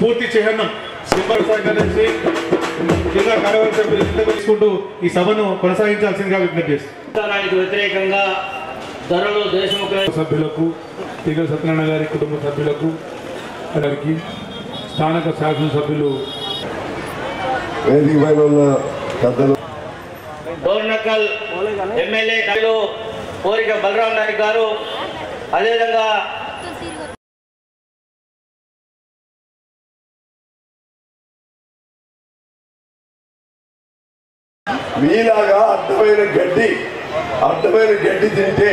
పూర్తి chairman symbol నుంచి జిల్లా కార్యవర్గ సభ్యులు తీసుకుంటూ ఈ సభను కొనసాగించాల్సిందిగా విజ్ఞప్తి చేస్తున్నారు. వ్యతిరేకంగా ధరలు దేశముఖ సభ్యులకు తీగ సత్యనారాయణ గారి కుటుంబ సభ్యులకు గారికి స్థానిక శాసనసభ్యులు డోర్నకల్ ఎమ్మెల్యే కోరిక బలరాం నాయక్ గారు, అదేవిధంగా మీలాగా అడ్డమైన గడ్డి తింటే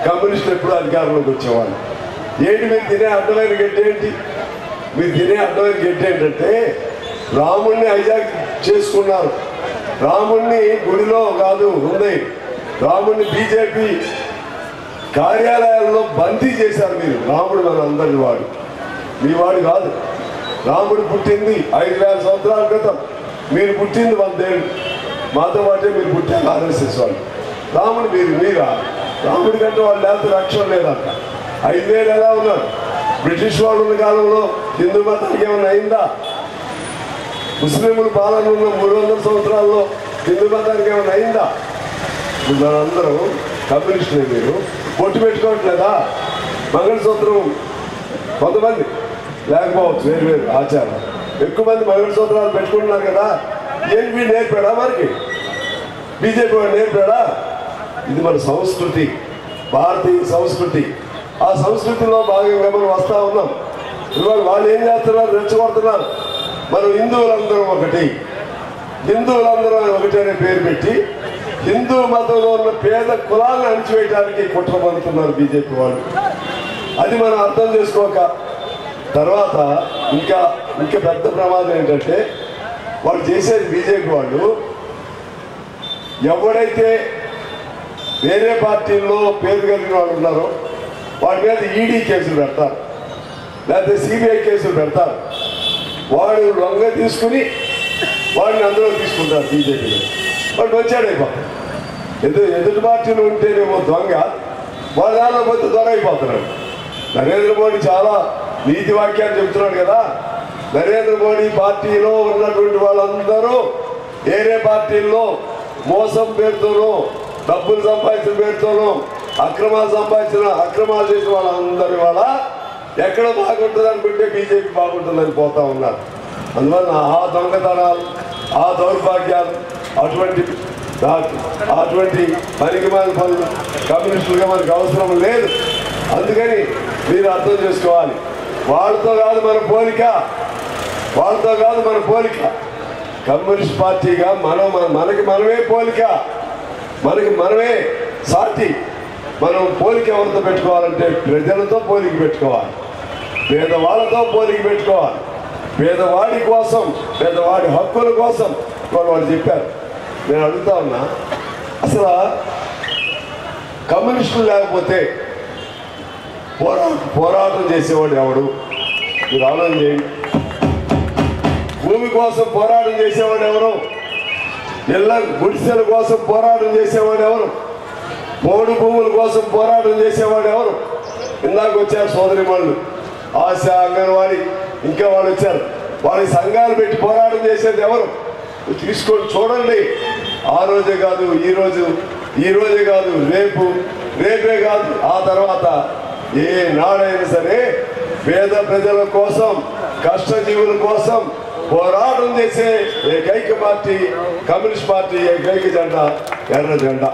కమ్యూనిస్టులు ఎప్పుడు అధికారంలోకి వచ్చేవాళ్ళు. ఏంటి మీరు తినే అడ్డమైన గడ్డి ఏంటి? మీరు తినే అడ్డమైన గడ్డి ఏంటంటే రాముణ్ణి హైజాక్ చేసుకున్నారు. రాముణ్ణి గుడిలో కాదు ఉంది, రాముణ్ణి బీజేపీ కార్యాలయాల్లో బందీ చేశారు మీరు. రాముడు మన అందరి వాడు, మీ వాడు కాదు. రాముడు పుట్టింది 5000 సంవత్సరాల క్రితం, మీరు పుట్టింది 100 ఏళ్ళు. మాతో పాటే మీరు పుట్టారు ఆర్ఎస్ఎస్ వాళ్ళు. రాముడు మీరా? రాముడి కంటే వాళ్ళు లేకపోతే రక్షణ లేదంట. 5000 ఎలా ఉన్నారు? బ్రిటిష్ వాళ్ళు ఉన్న కాలంలో హిందూ మతానికి ఏమైనా అయిందా? ముస్లింలు పాలన ఉన్న 300 సంవత్సరాల్లో హిందూ మతానికి ఏమైనా అయిందా? మనందరూ కమ్యూనిస్టులే. మీరు పొట్టు పెట్టుకోవట్లేదా? మంగళసూత్రం కొంతమంది లేకపోవచ్చు, వేరు ఆచారం. ఎక్కువ మంది మంగళసూత్రాలు పెట్టుకుంటున్నారు కదా. ఏంటి నేర్పాడా మనకి? బీజేపీ వాడు నేర్పాడా? ఇది మన సంస్కృతి, భారతీయ సంస్కృతి. ఆ సంస్కృతిలో భాగంగా మనం వస్తూ ఉన్నాం. ఇవాళ వాళ్ళు ఏం చేస్తున్నారు? రెచ్చగొడుతున్నారు. మనం హిందువులందరం ఒకటి అనే పేరు పెట్టి హిందూ మతంలో ఉన్న పేద కులాలను అణిచివేయడానికి కుట్ర పడుతున్నారు బీజేపీ వాళ్ళు. అది మనం అర్థం చేసుకోక తర్వాత ఇంకా పెద్ద ప్రమాదం ఏంటంటే వాళ్ళు చేసేది, బీజేపీ వాళ్ళు ఎవడైతే వేరే పార్టీల్లో పేరు కలిగిన వాళ్ళు ఉన్నారో వాడి మీద ఈడీ కేసులు పెడతారు, లేకపోతే సిబిఐ కేసులు పెడతారు. వాడు లొంగ తీసుకుని వాడిని అందులో తీసుకుంటారు బీజేపీలో. వాడు వచ్చాడైపోతాడు. ఎదుటి పార్టీలు ఉంటేనేమో దొంగ, వాడు దానిలో పోతే దొర అయిపోతున్నాడు. నరేంద్ర మోడీ చాలా నీతి వాక్యాలు చెబుతున్నాడు కదా. నరేంద్ర మోడీ పార్టీలో ఉన్నటువంటి వాళ్ళందరూ వేరే పార్టీల్లో మోసం పేరుతోనూ, డబ్బులు సంపాదించిన పేరుతోనూ, అక్రమాలు చేసిన వాళ్ళందరి వల్ల ఎక్కడ బాగుంటుంది అనుకుంటే బీజేపీ బాగుంటుందని పోతా ఉన్నారు. అందువల్ల ఆ దొంగతనాలు, ఆ దౌర్భాగ్యాలు, అటువంటి పనికిమాలిన పనులు కమ్యూనిస్టులుగా మనకు అవసరం లేదు. అందుకని మీరు అర్థం చేసుకోవాలి. వాళ్ళతో కాదు మన పోలిక. కమ్యూనిస్ట్ పార్టీగా మనకి మనమే పోలిక, మనకి మనమే సాటి. మనం పోలిక ఎవరితో పెట్టుకోవాలంటే ప్రజలతో పోలిక పెట్టుకోవాలి, పేదవాళ్ళతో పోలిక పెట్టుకోవాలి. పేదవాడి కోసం, పేదవాడి హక్కుల కోసం వాళ్ళు చెప్పారు. నేను అడుగుతా ఉన్నా, అసలు కమ్యూనిస్టులు లేకపోతే పోరాటం చేసేవాడు ఎవడు? మీరు ఆలోచన చేయండి. భూమి కోసం పోరాటం చేసేవాడు ఎవరు? ఇళ్ళ గుడిసెల కోసం పోరాటం చేసేవాడు ఎవరు? పోడు భూముల కోసం పోరాటం చేసేవాడు ఎవరు? ఇందాక వచ్చారు సోదరిమణులు, ఆశ, అంగన్వాడీ, ఇంకా వాళ్ళు వచ్చారు. వాళ్ళకి సంఘాలు పెట్టి పోరాటం చేసేది ఎవరు? తీసుకొని చూడండి. ఆ రోజే కాదు, ఈ రోజే కాదు, రేపే కాదు, ఆ తర్వాత ఏ నాడైనా సరే పేద ప్రజల కోసం, కష్టజీవుల కోసం పోరాటం చేసే ఏకైక పార్టీ కమ్యూనిస్ట్ పార్టీ, ఏకైక జెండా ఎర్ర జెండా.